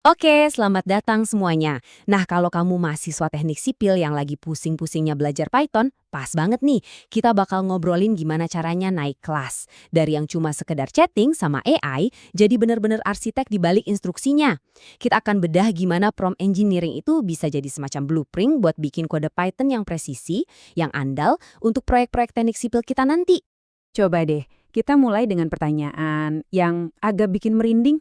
Oke, selamat datang semuanya. Nah, kalau kamu mahasiswa teknik sipil yang lagi pusing-pusingnya belajar Python, pas banget nih. Kita bakal ngobrolin gimana caranya naik kelas. Dari yang cuma sekedar chatting sama AI, jadi bener-bener arsitek di balik instruksinya. Kita akan bedah gimana prompt engineering itu bisa jadi semacam blueprint buat bikin kode Python yang presisi, yang andal untuk proyek-proyek teknik sipil kita nanti. Coba deh, kita mulai dengan pertanyaan yang agak bikin merinding.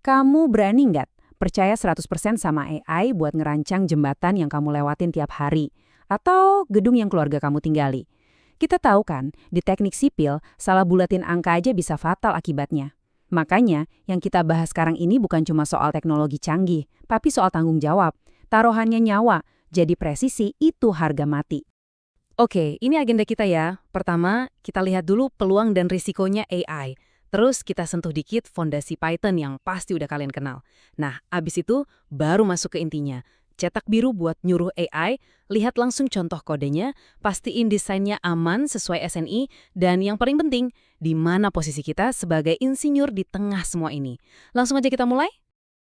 Kamu berani nggak percaya 100% sama AI buat ngerancang jembatan yang kamu lewatin tiap hari? Atau gedung yang keluarga kamu tinggali? Kita tahu kan, di teknik sipil, salah bulatin angka aja bisa fatal akibatnya. Makanya, yang kita bahas sekarang ini bukan cuma soal teknologi canggih, tapi soal tanggung jawab. Taruhannya nyawa, jadi presisi itu harga mati. Oke, ini agenda kita ya. Pertama, kita lihat dulu peluang dan risikonya AI. Terus kita sentuh dikit fondasi Python yang pasti udah kalian kenal. Nah, abis itu baru masuk ke intinya. Cetak biru buat nyuruh AI, lihat langsung contoh kodenya, pastiin desainnya aman sesuai SNI, dan yang paling penting, di mana posisi kita sebagai insinyur di tengah semua ini. Langsung aja kita mulai?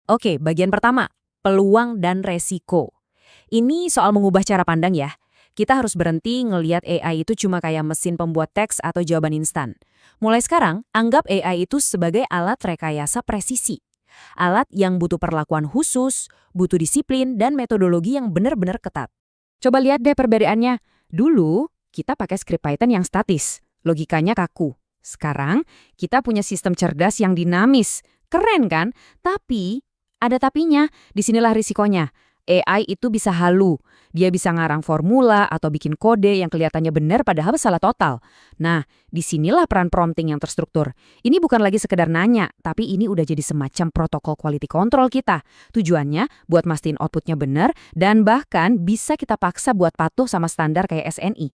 Oke, bagian pertama, peluang dan resiko. Ini soal mengubah cara pandang ya. Kita harus berhenti ngelihat AI itu cuma kayak mesin pembuat teks atau jawaban instan. Mulai sekarang, anggap AI itu sebagai alat rekayasa presisi. Alat yang butuh perlakuan khusus, butuh disiplin, dan metodologi yang benar-benar ketat. Coba lihat deh perbedaannya. Dulu, kita pakai script Python yang statis, logikanya kaku. Sekarang, kita punya sistem cerdas yang dinamis. Keren kan? Tapi, ada tapinya, disinilah risikonya. AI itu bisa halu. Dia bisa ngarang formula atau bikin kode yang kelihatannya benar padahal salah total. Nah, disinilah peran prompting yang terstruktur. Ini bukan lagi sekedar nanya, tapi ini udah jadi semacam protokol quality control kita. Tujuannya buat mastiin outputnya benar dan bahkan bisa kita paksa buat patuh sama standar kayak SNI.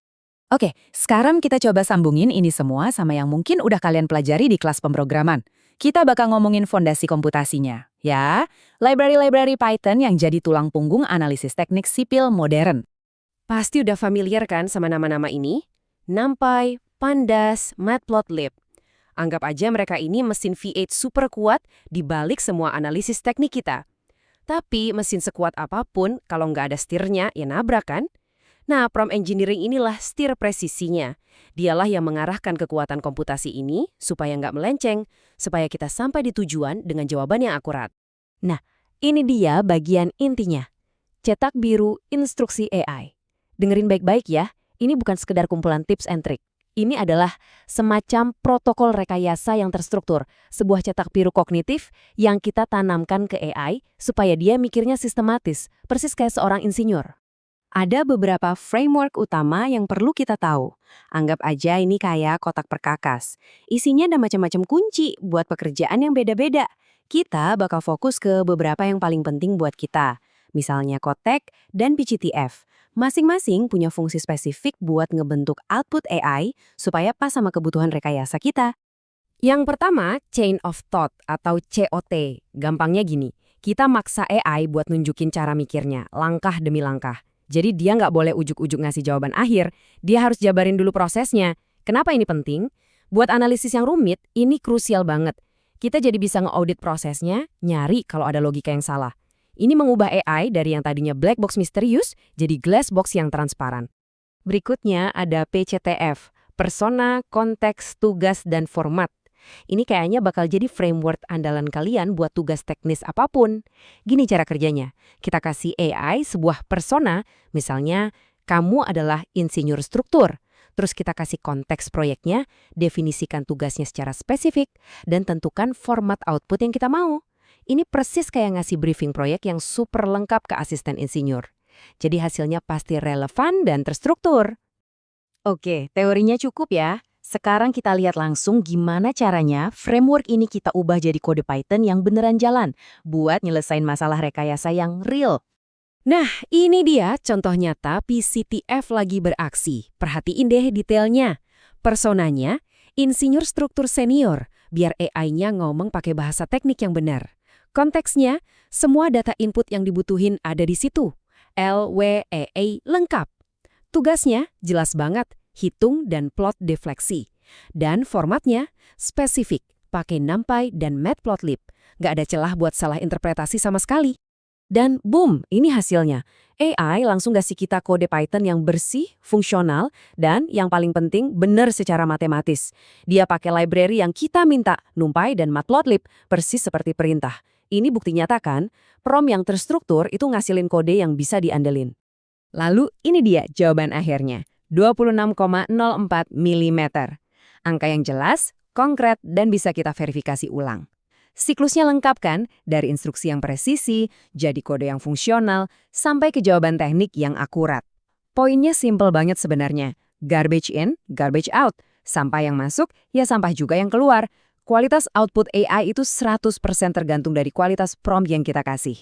Oke, sekarang kita coba sambungin ini semua sama yang mungkin udah kalian pelajari di kelas pemrograman. Kita bakal ngomongin fondasi komputasinya, ya. Library-library Python yang jadi tulang punggung analisis teknik sipil modern. Pasti udah familiar kan sama nama-nama ini? NumPy, Pandas, Matplotlib. Anggap aja mereka ini mesin V8 super kuat di balik semua analisis teknik kita. Tapi mesin sekuat apapun, kalau nggak ada setirnya, ya nabrak kan? Nah, prompt engineering inilah setir presisinya. Dialah yang mengarahkan kekuatan komputasi ini supaya nggak melenceng, supaya kita sampai di tujuan dengan jawaban yang akurat. Nah, ini dia bagian intinya. Cetak biru instruksi AI. Dengerin baik-baik ya, ini bukan sekedar kumpulan tips and trick. Ini adalah semacam protokol rekayasa yang terstruktur, sebuah cetak biru kognitif yang kita tanamkan ke AI supaya dia mikirnya sistematis, persis kayak seorang insinyur. Ada beberapa framework utama yang perlu kita tahu. Anggap aja ini kayak kotak perkakas. Isinya ada macam-macam kunci buat pekerjaan yang beda-beda. Kita bakal fokus ke beberapa yang paling penting buat kita. Misalnya Kotek dan PCTF. Masing-masing punya fungsi spesifik buat ngebentuk output AI supaya pas sama kebutuhan rekayasa kita. Yang pertama, Chain of Thought atau COT. Gampangnya gini, kita maksa AI buat nunjukin cara mikirnya, langkah demi langkah. Jadi dia nggak boleh ujuk-ujuk ngasih jawaban akhir, dia harus jabarin dulu prosesnya. Kenapa ini penting? Buat analisis yang rumit, ini krusial banget. Kita jadi bisa nge-audit prosesnya, nyari kalau ada logika yang salah. Ini mengubah AI dari yang tadinya black box misterius jadi glass box yang transparan. Berikutnya ada PCTF, Persona, Konteks, Tugas, dan Format. Ini kayaknya bakal jadi framework andalan kalian buat tugas teknis apapun. Gini cara kerjanya, kita kasih AI sebuah persona, misalnya kamu adalah insinyur struktur. Terus kita kasih konteks proyeknya, definisikan tugasnya secara spesifik, dan tentukan format output yang kita mau. Ini persis kayak ngasih briefing proyek yang super lengkap ke asisten insinyur. Jadi hasilnya pasti relevan dan terstruktur. Oke, teorinya cukup ya. Sekarang kita lihat langsung gimana caranya framework ini kita ubah jadi kode Python yang beneran jalan buat nyelesain masalah rekayasa yang real. Nah, ini dia contoh nyata PCTF lagi beraksi. Perhatiin deh detailnya. Personanya, insinyur struktur senior, biar AI-nya ngomong pakai bahasa teknik yang benar. Konteksnya, semua data input yang dibutuhin ada di situ. LWEA lengkap. Tugasnya jelas banget, hitung dan plot defleksi. Dan formatnya spesifik, pakai NumPy dan Matplotlib. nggak ada celah buat salah interpretasi sama sekali. Dan boom, ini hasilnya. AI langsung kasih kita kode Python yang bersih, fungsional, dan yang paling penting benar secara matematis. Dia pakai library yang kita minta, NumPy dan Matplotlib, persis seperti perintah. Ini bukti nyata kan, prompt yang terstruktur itu ngasilin kode yang bisa diandelin. Lalu ini dia jawaban akhirnya, 26,04 mm. Angka yang jelas, konkret, dan bisa kita verifikasi ulang. Siklusnya lengkap kan? Dari instruksi yang presisi, jadi kode yang fungsional, sampai ke jawaban teknik yang akurat. Poinnya simple banget sebenarnya. Garbage in, garbage out. Sampah yang masuk, ya sampah juga yang keluar. Kualitas output AI itu 100% tergantung dari kualitas prompt yang kita kasih.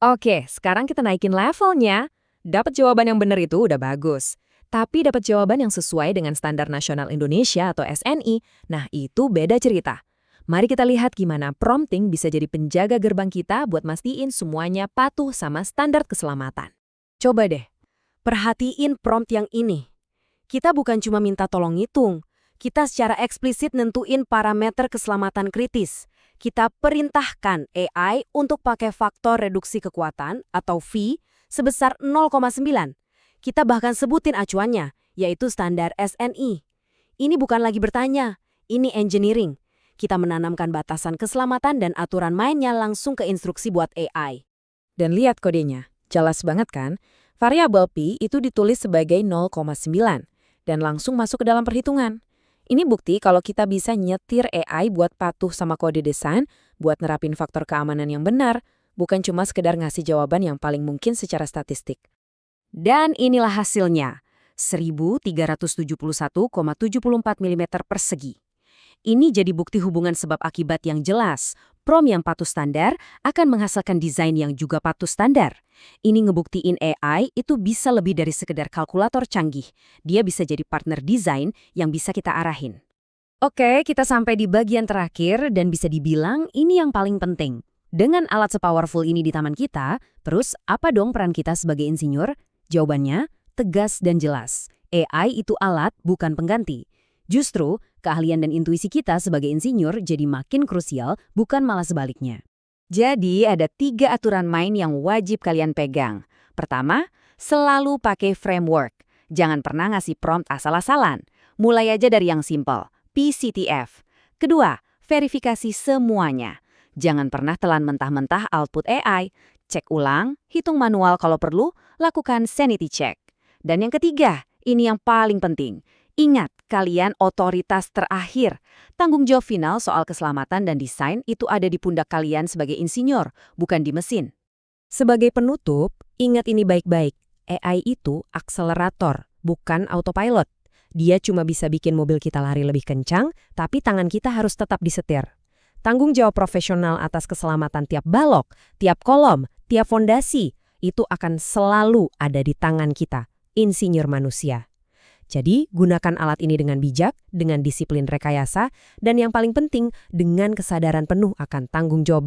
Oke, sekarang kita naikin levelnya. Dapat jawaban yang benar itu udah bagus. Tapi dapat jawaban yang sesuai dengan Standar Nasional Indonesia atau SNI, nah itu beda cerita. Mari kita lihat gimana prompting bisa jadi penjaga gerbang kita buat mastiin semuanya patuh sama standar keselamatan. Coba deh, perhatiin prompt yang ini. Kita bukan cuma minta tolong ngitung, kita secara eksplisit nentuin parameter keselamatan kritis. Kita perintahkan AI untuk pakai faktor reduksi kekuatan atau V sebesar 0,9. Kita bahkan sebutin acuannya, yaitu standar SNI. Ini bukan lagi bertanya, ini engineering. Kita menanamkan batasan keselamatan dan aturan mainnya langsung ke instruksi buat AI. Dan lihat kodenya, jelas banget kan? Variabel P itu ditulis sebagai 0,9 dan langsung masuk ke dalam perhitungan. Ini bukti kalau kita bisa nyetir AI buat patuh sama kode desain, buat nerapin faktor keamanan yang benar, bukan cuma sekedar ngasih jawaban yang paling mungkin secara statistik. Dan inilah hasilnya, 1371,74 mm persegi. Ini jadi bukti hubungan sebab akibat yang jelas. Prompt yang patuh standar akan menghasilkan desain yang juga patuh standar. Ini ngebuktiin AI itu bisa lebih dari sekedar kalkulator canggih. Dia bisa jadi partner desain yang bisa kita arahin. Oke, kita sampai di bagian terakhir dan bisa dibilang ini yang paling penting. Dengan alat sepowerful ini di taman kita, terus apa dong peran kita sebagai insinyur? Jawabannya tegas dan jelas. AI itu alat, bukan pengganti. Justru, keahlian dan intuisi kita sebagai insinyur jadi makin krusial, bukan malah sebaliknya. Jadi, ada 3 aturan main yang wajib kalian pegang. Pertama, selalu pakai framework. Jangan pernah ngasih prompt asal-asalan. Mulai aja dari yang simple, PCTF. Kedua, verifikasi semuanya. Jangan pernah telan mentah-mentah output AI. Cek ulang, hitung manual kalau perlu, lakukan sanity check. Dan yang ketiga, ini yang paling penting. Ingat, kalian otoritas terakhir. Tanggung jawab final soal keselamatan dan desain itu ada di pundak kalian sebagai insinyur, bukan di mesin. Sebagai penutup, ingat ini baik-baik. AI itu akselerator, bukan autopilot. Dia cuma bisa bikin mobil kita lari lebih kencang, tapi tangan kita harus tetap disetir. Tanggung jawab profesional atas keselamatan tiap balok, tiap kolom, tiap fondasi, itu akan selalu ada di tangan kita, insinyur manusia. Jadi, gunakan alat ini dengan bijak, dengan disiplin rekayasa, dan yang paling penting, dengan kesadaran penuh akan tanggung jawab